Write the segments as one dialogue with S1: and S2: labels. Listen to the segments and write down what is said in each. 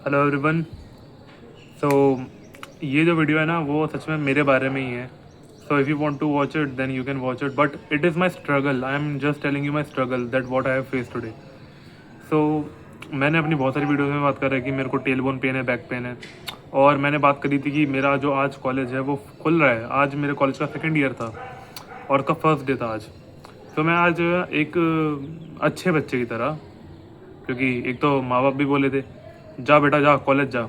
S1: Hello everyone. सो ये जो video है ना वो सच में मेरे बारे में ही है। So if you want to watch it then you can watch it, but it is my struggle. I am just telling you my struggle that what I have face today. So मैंने अपनी बहुत सारी videos में बात कर रहा है कि मेरे को टेल बोन पेन है, बैक पेन है, और मैंने बात करी थी कि मेरा जो आज कॉलेज है वो खुल रहा है। आज मेरे कॉलेज का सेकेंड ईयर था और उसका फर्स्ट डे था आज। तो मैं आज एक अच्छे बच्चे की तरह, क्योंकि एक तो माँ बाप भी बोले थे जा बेटा जा कॉलेज जा,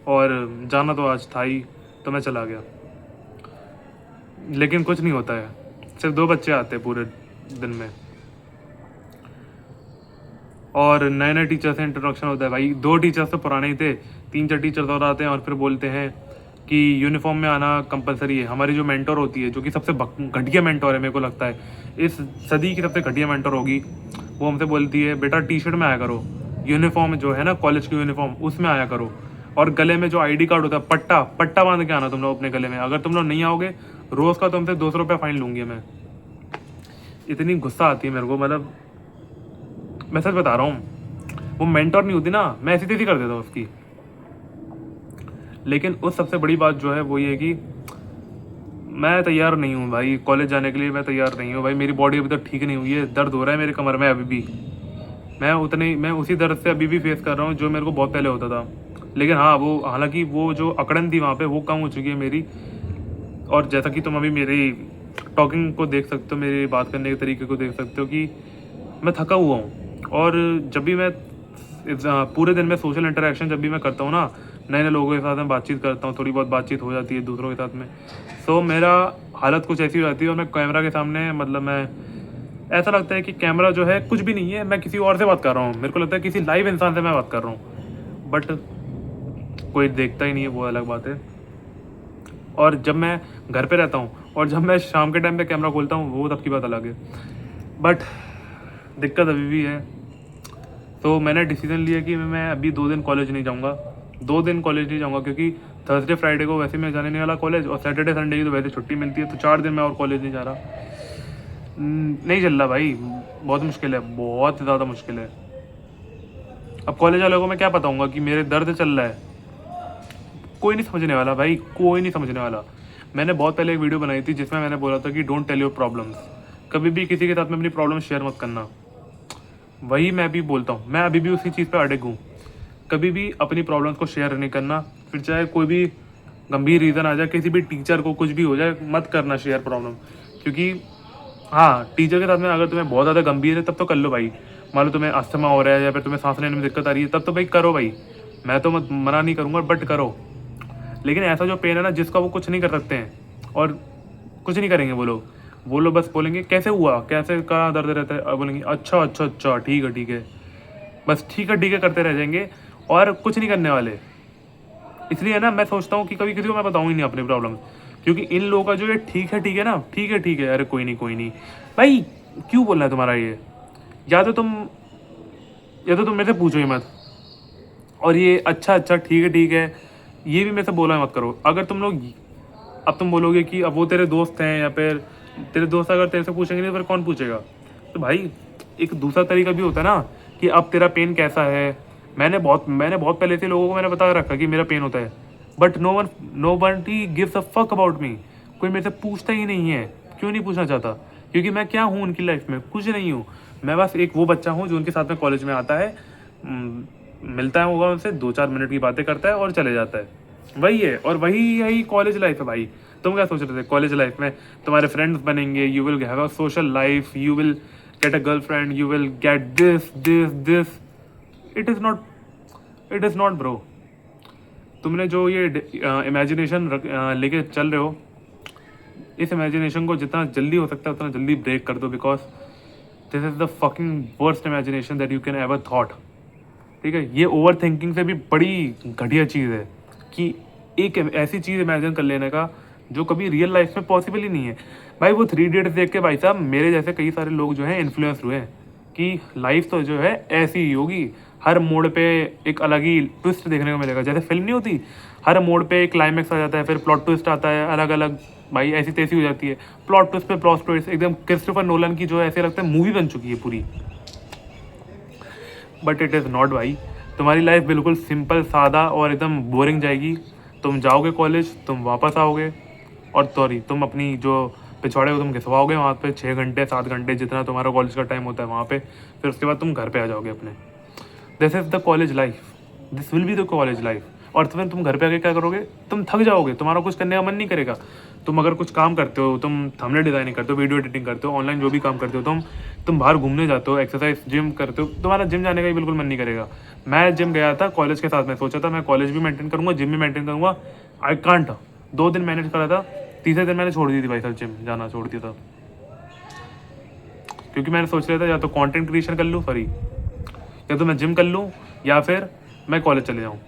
S1: और जाना तो आज था ही, तो मैं चला गया। लेकिन कुछ नहीं होता है, सिर्फ 2 बच्चे आते हैं पूरे दिन में, और नए नए टीचर से इंट्रोडक्शन होता है। भाई 2 टीचर्स तो पुराने ही थे, 3-4 टीचर्स और आते हैं और फिर बोलते हैं कि यूनिफॉर्म में आना कंपलसरी है। हमारी जो मेंटर होती है, जो कि सबसे घटिया मेंटर है, मेरे को लगता है इस सदी की सबसे घटिया मेंटर होगी, वो हमसे बोलती है बेटा टी शर्ट में आया करो, यूनिफॉर्म जो है ना कॉलेज की यूनिफॉर्म उसमें आया करो, और गले में जो आईडी कार्ड होता है पट्टा पट्टा बांध के आना तुम लोग अपने गले में। अगर तुम लोग नहीं आओगे रोज़ का तुमसे 200 रुपये फाइन लूँगी मैं। इतनी गुस्सा आती है मेरे को, मतलब मैं सच बता रहा हूँ, वो मेंटर नहीं होती ना, मैं ऐसी तैसी कर देता उसकी। लेकिन उस सबसे बड़ी बात जो है वो ये है कि मैं तैयार नहीं हूँ भाई कॉलेज जाने के लिए। मैं तैयार नहीं हूँ भाई, मेरी बॉडी अभी तक ठीक नहीं हुई है, दर्द हो रहा है मेरे कमर में अभी भी। मैं उसी दर्द से अभी भी फेस कर रहा हूँ जो मेरे को बहुत पहले होता था। लेकिन हाँ, वो हालांकि वो जो अकड़न थी वहाँ पे वो कम हो चुकी है मेरी। और जैसा कि तुम अभी मेरी टॉकिंग को देख सकते हो, मेरी बात करने के तरीके को देख सकते हो कि मैं थका हुआ हूँ। और जब भी मैं पूरे दिन में सोशल इंटरेक्शन जब भी मैं करता हूँ ना, नए नए लोगों के साथ मैं बातचीत करता हूँ, थोड़ी बहुत बातचीत हो जाती है दूसरों के साथ में, तो मेरा हालत कुछ ऐसी हो जाती है। और मैं कैमरा के सामने, मतलब मैं ऐसा लगता है कि कैमरा जो है कुछ भी नहीं है, मैं किसी और से बात कर रहा हूँ। मेरे को लगता है किसी लाइव इंसान से मैं बात कर रहा हूँ, बट कोई देखता ही नहीं है, वो अलग बात है। और जब मैं घर पे रहता हूँ और जब मैं शाम के टाइम पे कैमरा खोलता हूँ वो तब की बात अलग है। बट दिक्कत अभी भी है। तो मैंने डिसीजन लिया कि मैं अभी 2 दिन कॉलेज नहीं जाऊँगा। 2 दिन कॉलेज नहीं जाऊँगा क्योंकि थर्सडे फ्राइडे को वैसे मैं जाने नहीं वाला कॉलेज, और सैटरडे संडे की तो वैसे छुट्टी मिलती है, तो 4 दिन मैं और कॉलेज नहीं जा रहा। नहीं चल रहा भाई, बहुत मुश्किल है, बहुत ज़्यादा मुश्किल है। अब कॉलेज वालों को मैं क्या बताऊँगा कि मेरे दर्द चल रहा है? कोई नहीं समझने वाला भाई, कोई नहीं समझने वाला। मैंने बहुत पहले एक वीडियो बनाई थी जिसमें मैंने बोला था कि डोंट टेल योर प्रॉब्लम्स। कभी भी किसी के साथ में अपनी प्रॉब्लम शेयर मत करना। वही मैं भी बोलता हूँ, मैं अभी भी उसी चीज़ पे अड़िग हूँ। कभी भी अपनी प्रॉब्लम्स को शेयर नहीं करना, फिर चाहे कोई भी गंभीर रीज़न आ जाए, किसी भी टीचर को कुछ भी हो जाए, मत करना शेयर प्रॉब्लम। क्योंकि हाँ, टीचर के साथ में अगर तुम्हें बहुत ज़्यादा गंभीर है तब तो कर लो भाई। मान लो तुम्हें अस्थमा हो रहा है या फिर तुम्हें सांस लेने में दिक्कत आ रही है, तब तो भाई करो भाई, मैं तो मत मना नहीं करूँगा, बट करो। लेकिन ऐसा जो पेन है ना जिसका वो कुछ नहीं कर सकते हैं, और कुछ नहीं करेंगे वो लोग बस बोलेंगे कैसे हुआ, कैसे कहाँ दर्द रहता है, और बोलेंगे अच्छा अच्छा अच्छा ठीक है ठीक है, बस ठीक है करते रह जाएंगे और कुछ नहीं करने वाले। इसलिए ना मैं सोचता हूँ कि कभी किसी को मैं बताऊँ ही नहीं अपनी प्रॉब्लम, क्योंकि इन लोगों का जो ये ठीक है ना, ठीक है, अरे कोई नहीं भाई, क्यों बोलना है तुम्हारा ये? या तो तुम मेरे से पूछो ही मत, और ये अच्छा अच्छा ठीक है ये भी मेरे से बोला मत करो। अगर तुम लोग, अब तुम बोलोगे कि अब वो तेरे दोस्त हैं, या फिर तेरे दोस्त अगर तेरे से पूछेंगे नहीं तो फिर कौन पूछेगा? तो भाई एक दूसरा तरीका भी होता है ना कि अब तेरा पेन कैसा है। मैंने बहुत पहले से लोगों को मैंने बता रखा कि मेरा पेन होता है, but no one gives a fuck about me. कोई मेरे से पूछता ही नहीं है। क्यों नहीं पूछना चाहता? क्योंकि मैं क्या हूँ उनकी लाइफ में? कुछ नहीं हूँ। मैं बस एक वो बच्चा हूँ जो उनके साथ में कॉलेज में आता है, मिलता है होगा उनसे, 2-4 मिनट की बातें करता है और चले जाता है। वही है, और वही यही कॉलेज लाइफ है भाई। तुम क्या सोच रहे थे कॉलेज लाइफ में तुम्हारे फ्रेंड्स बनेंगे, you will have a social life, you will get a girlfriend, you will get this. It is not bro. तुमने जो ये इमेजिनेशन लेके चल रहे हो, इस इमेजिनेशन को जितना जल्दी हो सकता है उतना जल्दी ब्रेक कर दो, because this is the fucking worst imagination that you can ever thought. ठीक है, ये ओवर थिंकिंग से भी बड़ी घटिया चीज़ है कि एक ऐसी चीज़ इमेजिन कर लेने का जो कभी रियल लाइफ में पॉसिबल ही नहीं है। भाई वो 3 इडियट्स देख के भाई साहब मेरे जैसे कई सारे लोग जो हैं इन्फ्लुएंस हुए हैं कि लाइफ तो जो है ऐसी ही होगी, हर मोड़ पे एक अलग ही ट्विस्ट देखने को मिलेगा। जैसे फिल्म नहीं होती, हर मोड़ पे एक क्लाइमैक्स आ जाता है, फिर प्लॉट ट्विस्ट आता है अलग अलग, भाई ऐसी तैसी हो जाती है, प्लॉट ट्विस्ट पे प्लॉट ट्विस्ट, एकदम क्रिस्टोफर नोलन की जो ऐसे लगता है मूवी बन चुकी है पूरी। बट इट इज़ नॉट भाई। तुम्हारी लाइफ बिल्कुल सिंपल, सादा और एकदम बोरिंग जाएगी। तुम जाओगे कॉलेज, तुम वापस आओगे और सॉरी तुम अपनी जो पिछवाड़े को तुम घिसवाओगे वहाँ पे 6 घंटे 7 घंटे जितना तुम्हारा कॉलेज का टाइम होता है वहाँ पे, फिर उसके बाद तुम घर पे आ जाओगे अपने। This is the college life, this will be the college life. और तुम घर पे आके क्या करोगे? तुम थक जाओगे, तुम्हारा कुछ करने का मन नहीं करेगा। तुम अगर कुछ काम करते हो, तुम थंबनेल डिजाइनिंग करते हो, वीडियो एडिटिंग करते हो, ऑनलाइन जो भी काम करते हो, तुम बाहर घूमने जाते हो, एक्सरसाइज जिम करते हो, तुम्हारा जिम जाने का ही बिल्कुल मन नहीं करेगा। मैं जिम गया था कॉलेज के साथ में, सोचा था मैं कॉलेज भी मेंटेन करूंगा, जिम भी मेंटेन करूंगा। I can't. 2 दिन मैनेज करा था, तीसरे दिन मैंने छोड़ दी थी भाई साहब, जिम जाना छोड़ दिया था। क्योंकि मैंने सोच लिया था या तो कंटेंट क्रिएशन कर लूँ, सॉरी, या तो मैं जिम कर लूँ या फिर मैं कॉलेज चले जाऊँ।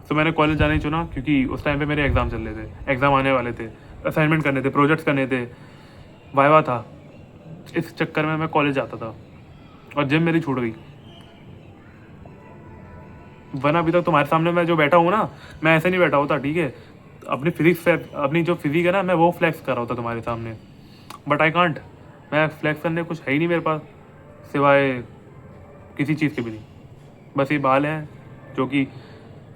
S1: तो मैंने कॉलेज जाना ही चुना क्योंकि उस टाइम पे मेरे एग्ज़ाम चल रहे थे, एग्ज़ाम आने वाले थे, असाइनमेंट करने थे, प्रोजेक्ट्स करने थे, वाइवा था। इस चक्कर में मैं कॉलेज जाता था और जिम मेरी छूट गई। वरना अभी तक तुम्हारे सामने मैं जो बैठा हूँ ना, मैं ऐसे नहीं बैठा होता, ठीक है। अपनी फिजिक्स, अपनी जो फिजिक है ना, मैं वो फ्लैक्स कर रहा होता तुम्हारे सामने, बट आई कांट। मैं फ्लैक्स करने कुछ है ही नहीं मेरे पास सिवाय किसी चीज़ के भी नहीं। बस ये बाल हैं जो कि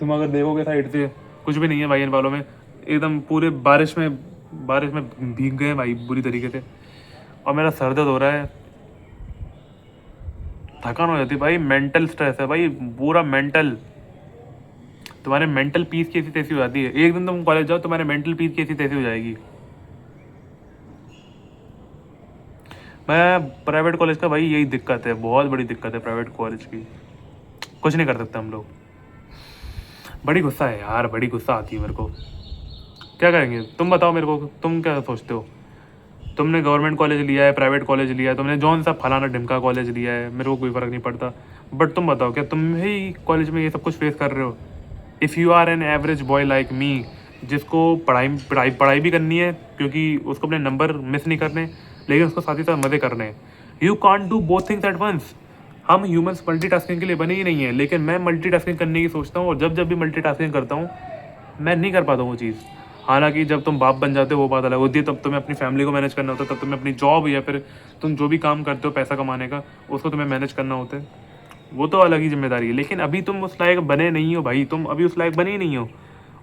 S1: तुम अगर देखोगे साइड से कुछ भी नहीं है भाई इन बालों में, एकदम पूरे बारिश में भीग गए भाई बुरी तरीके से। और मेरा सर दर्द हो रहा है, थकान हो जाती है भाई, मेंटल स्ट्रेस है भाई पूरा मेंटल। तुम्हारे मेंटल पीस कैसी तैसी हो जाती है। एक दिन तुम कॉलेज जाओ, तुम्हारे मेंटल पीस कैसी तैसी हो जाएगी। मैं प्राइवेट कॉलेज का भाई यही दिक्कत है, बहुत बड़ी दिक्कत है प्राइवेट कॉलेज की। कुछ नहीं कर सकते हम लोग। बड़ी गुस्सा है यार, बड़ी गुस्सा आती है मेरे को। क्या करेंगे? तुम बताओ मेरे को, तुम क्या सोचते हो? तुमने गवर्नमेंट कॉलेज लिया है, प्राइवेट कॉलेज लिया है, तुमने जौन सा फलाना ढिमका कॉलेज लिया है, मेरे को कोई फ़र्क नहीं पड़ता। बट तुम बताओ, क्या तुम ही कॉलेज में ये सब कुछ फेस कर रहे हो? If you are an average boy like me, जिसको पढ़ाई भी करनी है क्योंकि उसको अपने नंबर मिस नहीं करने, लेकिन उसको साथ ही साथ मज़े करने हैं। You can't do both things at once. हम ह्यूमंस मल्टीटास्किंग के लिए बने ही नहीं है, लेकिन मैं मल्टीटास्किंग करने की सोचता हूँ, और जब भी मल्टीटास्किंग करता हूँ मैं नहीं कर पाता हूँ वो चीज़। हालांकि जब तुम बाप बन जाते हो वो बात अलग होती है, तब तुम्हें अपनी फैमिली को मैनेज करना होता है, तब तुम्हें अपनी जॉब या फिर तुम जो भी काम करते हो पैसा कमाने का, उसको तुम्हें मैनेज करना होता है, वो तो अलग ही जिम्मेदारी है। लेकिन अभी तुम उस लायक बने नहीं हो भाई, तुम अभी उस लायक बने ही नहीं हो,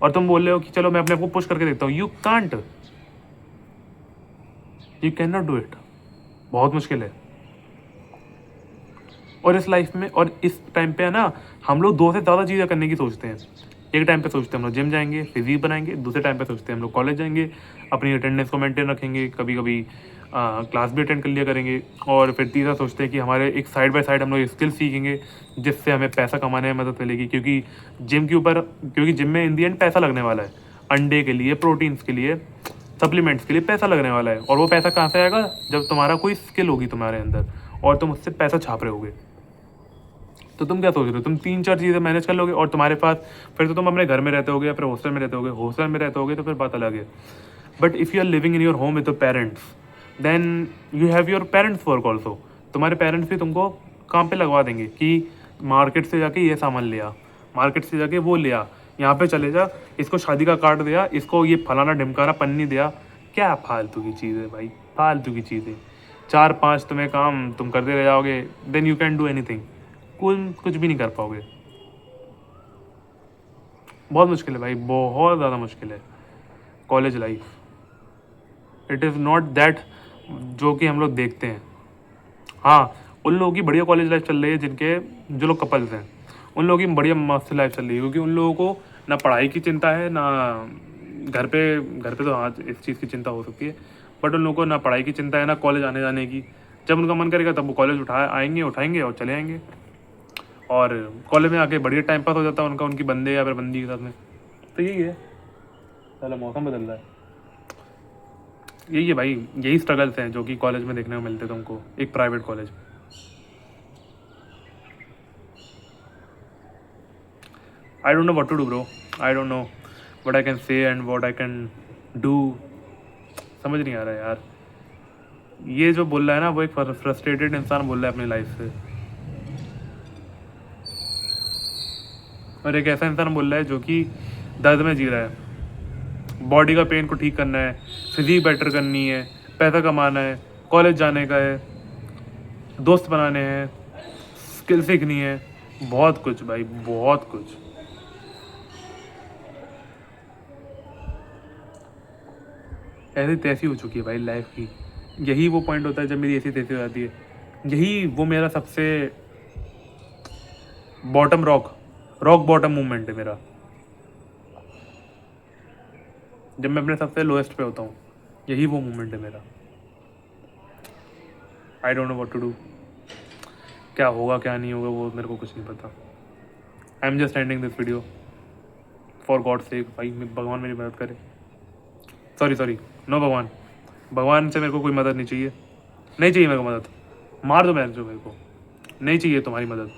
S1: और तुम बोल रहे हो कि चलो मैं अपने आप को पुश करके देखता हूँ। You can't, you can not do it. बहुत मुश्किल है। और इस लाइफ में और इस टाइम पे है ना, हम लोग 2 से ज़्यादा चीज़ें करने की सोचते हैं। एक टाइम पे सोचते हैं हम लोग जिम जाएंगे, फिजिक बनाएंगे, दूसरे टाइम पे सोचते हैं हम लोग कॉलेज जाएंगे, अपनी अटेंडेंस को मेंटेन रखेंगे, कभी कभी क्लास भी अटेंड कर लिया करेंगे, और फिर तीसरा सोचते हैं कि हमारे एक साइड बाय साइड हम लोग स्किल सीखेंगे जिससे हमें पैसा कमाने में मदद मिलेगी, क्योंकि जिम में इन दी एंड पैसा लगने वाला है। अंडे के लिए, प्रोटीन्स के लिए, सप्लीमेंट्स के लिए पैसा लगने वाला है। और वो पैसा कहाँ से आएगा? जब तुम्हारा कोई स्किल होगी तुम्हारे अंदर और तुम उससे पैसा छाप रहे होगे। तो तुम क्या सोच रहे हो? तुम 3-4 चीज़ें मैनेज कर लोगे और तुम्हारे पास, फिर तो तुम अपने घर में रहते होगे या फिर हॉस्टल में रहते होगे। हॉस्टल में रहते होगे तो फिर बात अलग है। But if you are living in your home with parents, then you have your parents work also. तुम्हारे पेरेंट्स भी तुमको काम पे लगवा देंगे कि मार्केट से जाके ये सामान ले आ, मार्केट से जाके वो ले आ, यहाँ पे चले जा, इसको शादी का कार्ड दिया, इसको ये फलाना ढिमकाना पन्नी दिया। क्या फालतू की चीज़ है भाई, फालतू की चीज़ें। 4-5 तुम्हें काम तुम करते रह जाओगे, then you can do anything. कुछ भी नहीं कर पाओगे। बहुत मुश्किल है भाई, बहुत ज़्यादा मुश्किल है college life. It is not that जो कि हम लोग देखते हैं। हाँ, उन लोगों की बढ़िया कॉलेज लाइफ चल रही है जो लोग कपल्स हैं, उन लोगों की बढ़िया मस्त लाइफ चल रही है, क्योंकि उन लोगों को ना पढ़ाई की चिंता है, ना घर पे तो हाँ इस चीज़ की चिंता हो सकती है, बट उन लोगों को ना पढ़ाई की चिंता है ना कॉलेज आने जाने की। जब उनका मन करेगा तब वो कॉलेज उठाएंगे और चले आएंगे, और कॉलेज में आके बढ़िया टाइम पास हो जाता है उनका, उनकी बंदे या फिर बंदी के साथ में। तो यही है, चलो मौसम बदल रहा है, यही है भाई, यही स्ट्रगल्स हैं जो कि कॉलेज में देखने को मिलते तुमको, एक प्राइवेट कॉलेज में। I don't know what to do bro, I don't know what I can say and what I can do. समझ नहीं आ रहा है यार। ये जो बोल रहा है ना, वो एक फ्रस्ट्रेटेड इंसान बोल रहा है अपनी लाइफ से, और एक ऐसा इंसान बोल रहा है जो कि दर्द में जी रहा है। बॉडी का पेन को ठीक करना है, फिजिक बेटर करनी है, पैसा कमाना है, कॉलेज जाने का है, दोस्त बनाने हैं, स्किल सीखनी है, बहुत कुछ भाई, बहुत कुछ। ऐसी तैसी हो चुकी है भाई लाइफ की। यही वो पॉइंट होता है जब मेरी ऐसी तैसी हो जाती है। यही वो मेरा सबसे बॉटम रॉक बॉटम मूवमेंट है मेरा, जब मैं अपने सबसे लोएस्ट पे होता हूँ। यही वो मूवमेंट है मेरा। I don't know what to do. क्या होगा क्या नहीं होगा वो मेरे को कुछ नहीं पता। आई am just ending this video for God sake. भाई भगवान मेरी मदद करे। सॉरी नो भगवान। भगवान से मेरे को कोई मदद नहीं चाहिए। नहीं चाहिए मेरे को मदद। मार दो मेरे को। नहीं चाहिए तुम्हारी मदद।